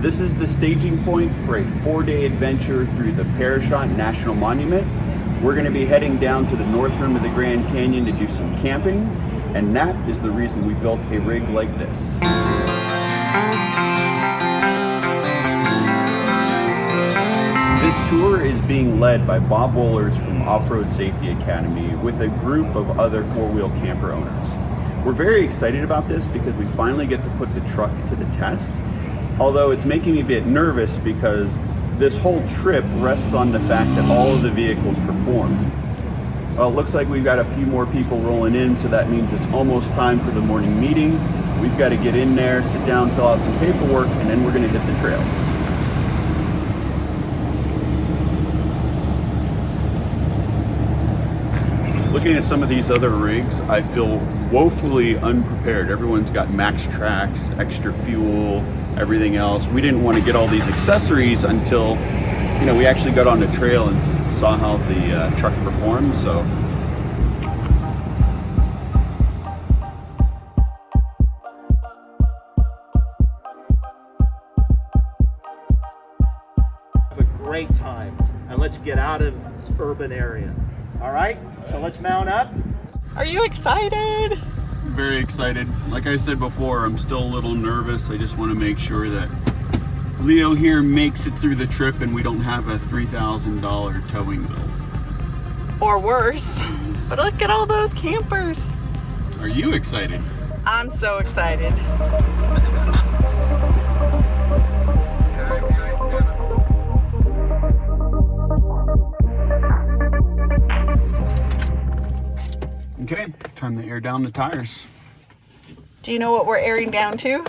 This is the staging point for a 4-day adventure through the Parashant National Monument. We're going to be heading down to the north rim of the Grand Canyon to do some camping, and that is the reason we built a rig like this. This tour is being led by Bob Wohlers from Off-Road Safety Academy with a group of other four-wheel camper owners. We're very excited about this because we finally get to put the truck to the test, although it's making me a bit nervous because this whole trip rests on the fact that all of the vehicles perform. Well, it looks like we've got a few more people rolling in, so that means it's almost time for the morning meeting. We've got to get in there, sit down, fill out some paperwork, and then we're going to hit the trail. Looking at some of these other rigs, I feel woefully unprepared. Everyone's got max tracks, extra fuel, everything else. We didn't want to get all these accessories until, we actually got on the trail and saw how the truck performed. So have a great time, and let's get out of urban area. All right, so let's mount up. Are you excited? very excited. Like I said before, I'm still a little nervous. I just want to make sure that Leo here makes it through the trip and we don't have a $3,000 towing bill. Or worse. But look at all those campers. Are you excited? I'm so excited. Okay, time to air down the tires. Do you know what we're airing down to?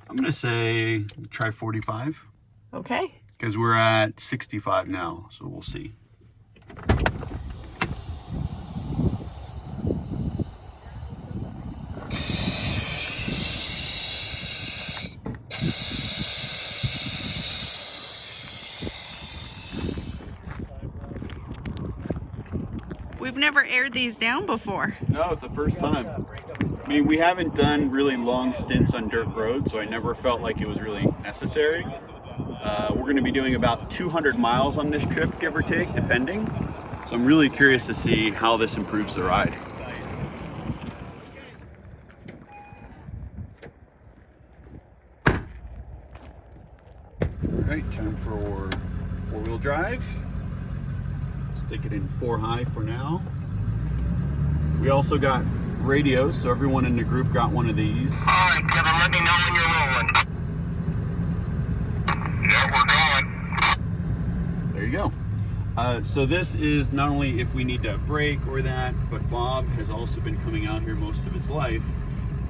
I'm gonna say try 45. Okay. Because we're at 65 now, so we'll see. We've never aired these down before. No, it's the first time. I mean, we haven't done really long stints on dirt roads, so I never felt like it was really necessary. We're going to be doing about 200 miles on this trip, give or take, depending. So I'm really curious to see how this improves the ride. All right, time for four-wheel drive. Stick it in 4 high for now. We also got radios, so everyone in the group got one of these. All right, Kevin, let me know when you're rolling. Yeah, we're going. There you go. So this is not only if we need to brake or that, but Bob has also been coming out here most of his life,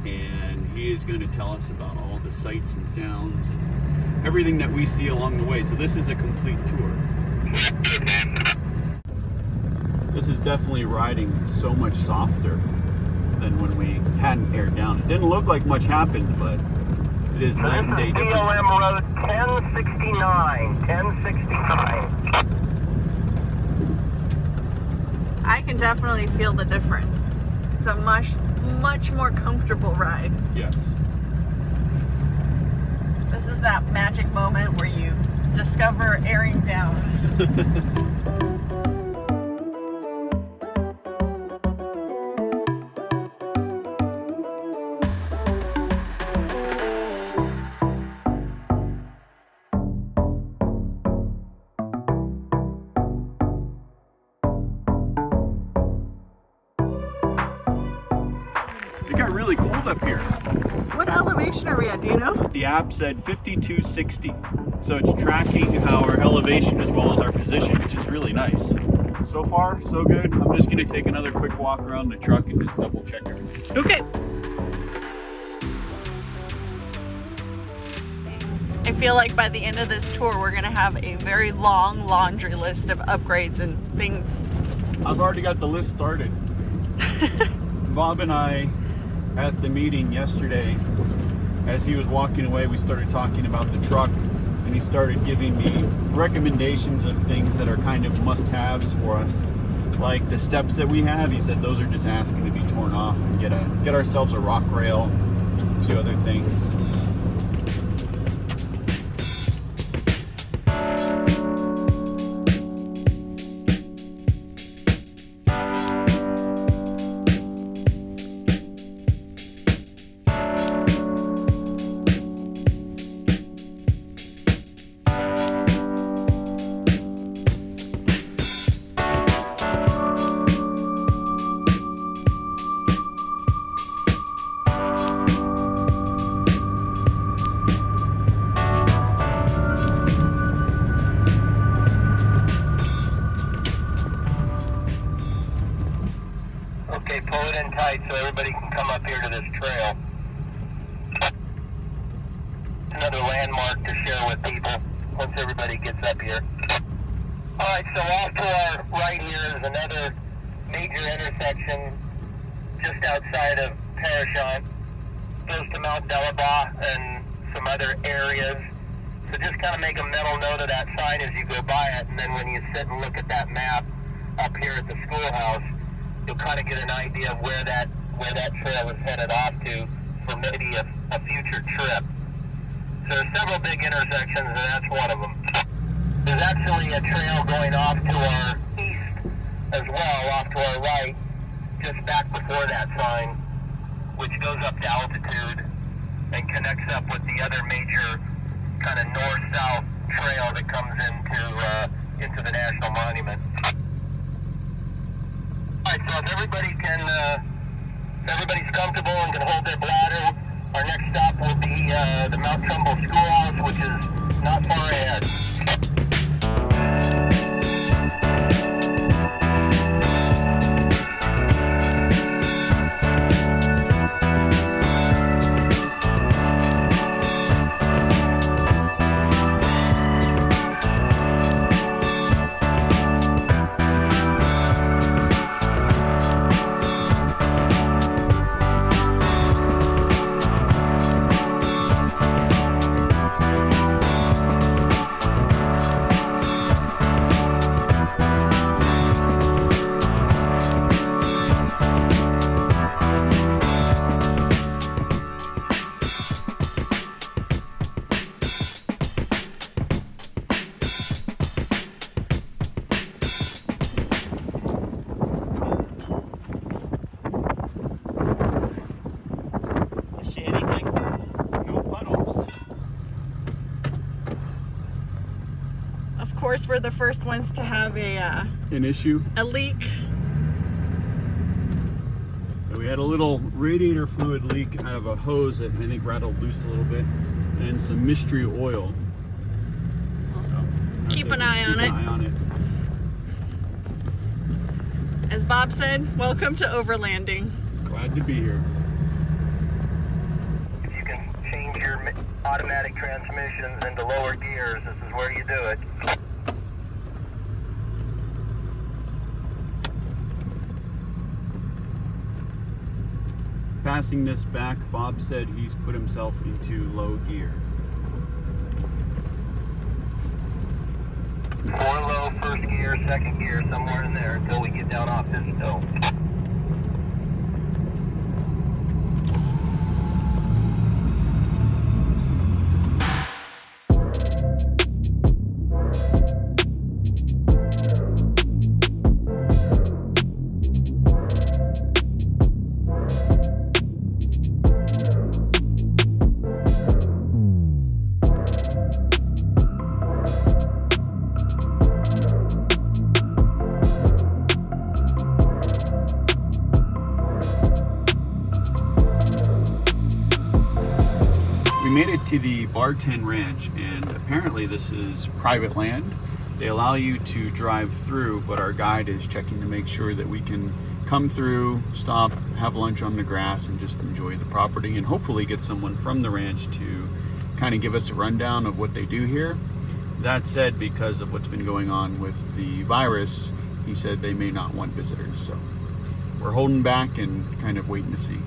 and he is going to tell us about all the sights and sounds and everything that we see along the way. So this is a complete tour. This is definitely riding so much softer than when we hadn't aired down. It didn't look like much happened, but it is night and day difference. BLM Road 1069. I can definitely feel the difference. It's a much more comfortable ride. Yes. This is that magic moment where you discover airing down. It got really cold up here. What elevation are we at, do you know? The app said 5260, so it's tracking our elevation as well as our position, which is really nice. So far, so good. I'm just going to take another quick walk around the truck and just double check everything. Okay. I feel like by the end of this tour, we're going to have a very long laundry list of upgrades and things. I've already got the list started. Bob and I, at the meeting yesterday, as he was walking away, we started talking about the truck, and he started giving me recommendations of things that are kind of must-haves for us, like the steps that we have. He said those are just asking to be torn off and get ourselves a rock rail, a few other things. work to share with people once everybody gets up here. All right, so off to our right here is another major intersection just outside of Parashant. Goes to Mount Delabah and some other areas. So just kind of make a mental note of that sign as you go by it, and then when you sit and look at that map up here at the schoolhouse, you'll kind of get an idea of where that trail is headed off to for maybe a future trip. So there's several big intersections, and that's one of them. There's actually a trail going off to our east as well, off to our right, just back before that sign, which goes up to altitude and connects up with the other major kind of north-south trail that comes into the National Monument. All right, so if everybody's comfortable and can hold their bladder, our next stop will be the Mount Trumbull Schoolhouse, which is not far ahead. Of course, we're the first ones to have An issue. a leak. We had a little radiator fluid leak out of a hose that I think rattled loose a little bit, and some mystery oil. So Keep an eye on it. As Bob said, welcome to Overlanding. Glad to be here. If you can change your automatic transmissions into lower gears, this is where you do it. Passing this back, Bob said he's put himself into low gear. 4 low, first gear, second gear, somewhere in there until we get down off this hill. We made it to the Barton Ranch, and apparently this is private land. They allow you to drive through, but our guide is checking to make sure that we can come through, stop, have lunch on the grass, and just enjoy the property, and hopefully get someone from the ranch to kind of give us a rundown of what they do here. That said, because of what's been going on with the virus, he said they may not want visitors, so we're holding back and kind of waiting to see.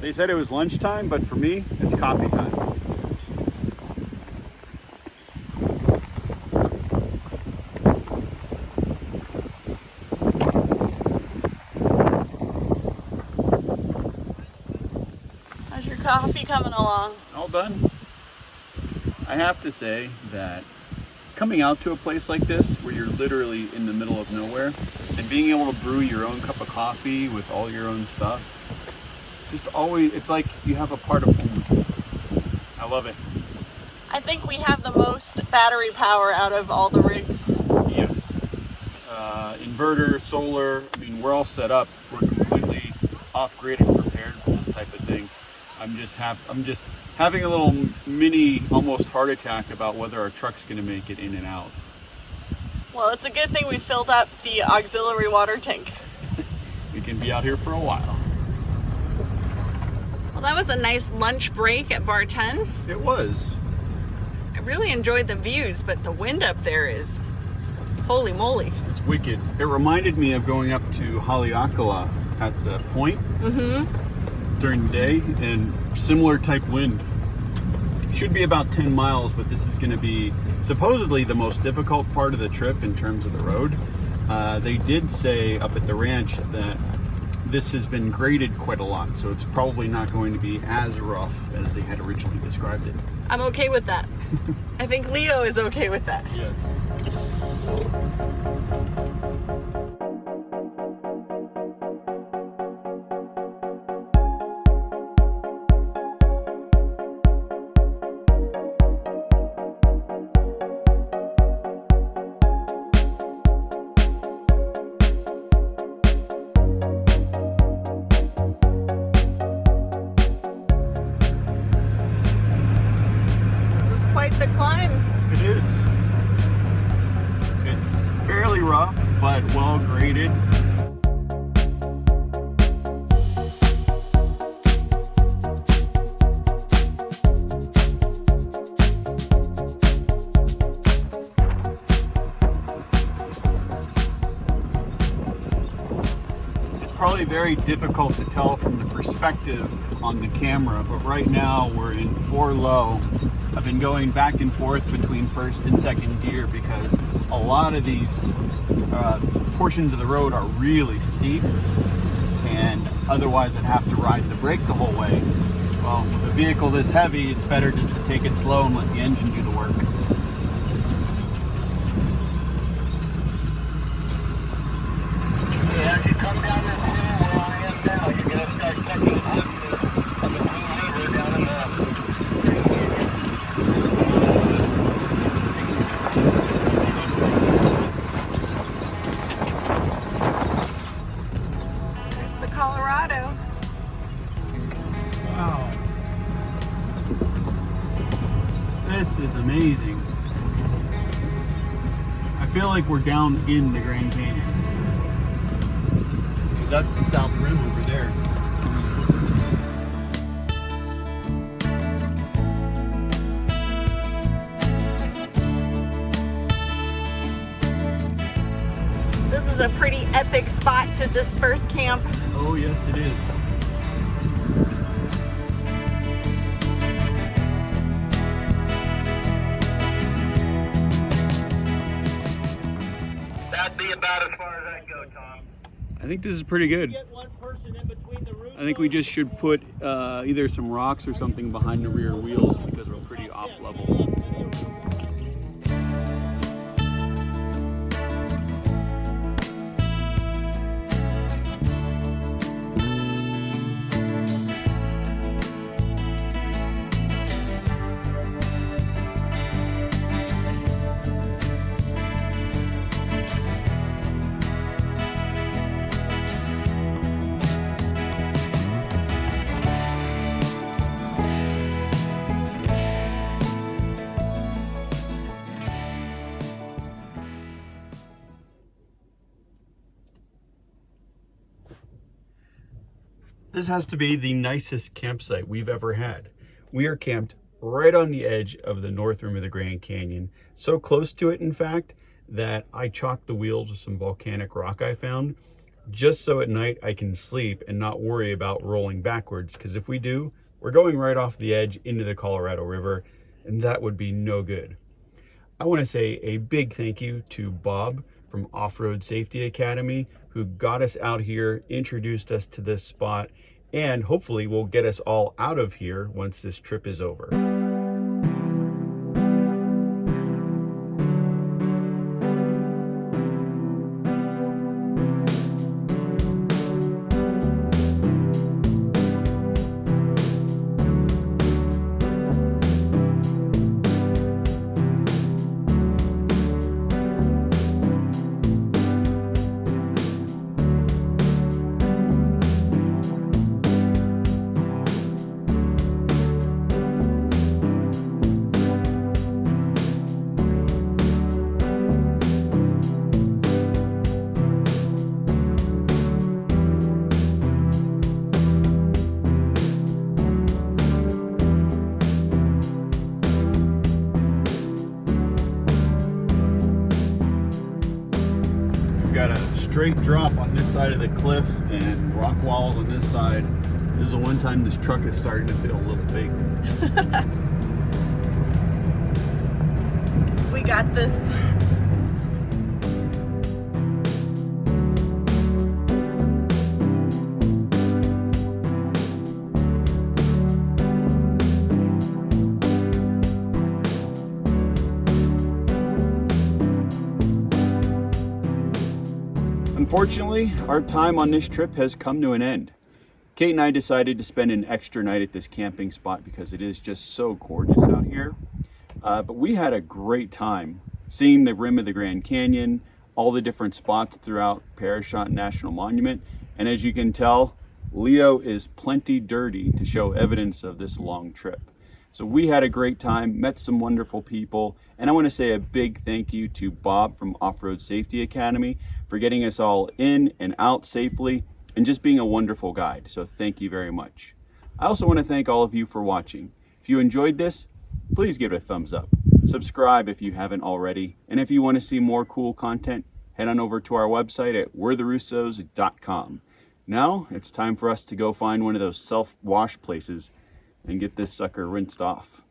They said it was lunchtime, but for me, it's coffee time. How's your coffee coming along? All done. I have to say that coming out to a place like this, where you're literally in the middle of nowhere, and being able to brew your own cup of coffee with all your own stuff, just always, it's like you have a part of home. I love it. I think we have the most battery power out of all the rigs. Yes. Inverter, solar, I mean, we're all set up. We're completely off-grid and prepared for this type of thing. I'm just having a little mini almost heart attack about whether our truck's gonna make it in and out. Well, it's a good thing we filled up the auxiliary water tank. We can be out here for a while. Well, that was a nice lunch break at Bar 10. It was. I really enjoyed the views, but the wind up there is holy moly. It's wicked. It reminded me of going up to Haleakala at the point during the day, and similar type wind. Should be about 10 miles, but this is going to be supposedly the most difficult part of the trip in terms of the road. They did say up at the ranch that this has been graded quite a lot, so it's probably not going to be as rough as they had originally described it. I'm okay with that. I think Leo is okay with that. Yes. Quite the climb. It is. It's fairly rough, but well graded. It's probably very difficult to tell from the perspective on the camera, but right now we're in 4 low. I've been going back and forth between first and second gear because a lot of these portions of the road are really steep, and otherwise I'd have to ride the brake the whole way. Well, with a vehicle this heavy, it's better just to take it slow and let the engine do the work. Yeah, as you come down this hill where I am now, you're going to start catching glimpses of the Green River down in the Colorado. Wow. This is amazing. I feel like we're down in the Grand Canyon. Because that's the South Rim over there. This is a pretty epic spot to disperse camp. Oh yes it is. That'd be about as far as I go, Tom. I think this is pretty good. Get one person in between the Russos. I think we just should put either some rocks or something behind the rear wheels because we're pretty off level. This has to be the nicest campsite we've ever had. We are camped right on the edge of the north rim of the Grand Canyon. So close to it, in fact, that I chalked the wheels with some volcanic rock I found, just so at night I can sleep and not worry about rolling backwards. Because if we do, we're going right off the edge into the Colorado River, and that would be no good. I want to say a big thank you to Bob from Off-Road Safety Academy, who got us out here, introduced us to this spot, and hopefully will get us all out of here once this trip is over. We've got a straight drop on this side of the cliff and rock walls on this side. This is the one time this truck is starting to feel a little big. We got this. Unfortunately, our time on this trip has come to an end. Kate and I decided to spend an extra night at this camping spot because it is just so gorgeous out here. But we had a great time seeing the rim of the Grand Canyon, all the different spots throughout Parashant National Monument. And as you can tell, Leo is plenty dirty to show evidence of this long trip. So we had a great time, met some wonderful people, and I want to say a big thank you to Bob from Off-Road Safety Academy for getting us all in and out safely and just being a wonderful guide. So thank you very much. I also want to thank all of you for watching. If you enjoyed this, please give it a thumbs up. Subscribe if you haven't already. And if you want to see more cool content, head on over to our website at we'retherussos.com. Now it's time for us to go find one of those self-wash places and get this sucker rinsed off.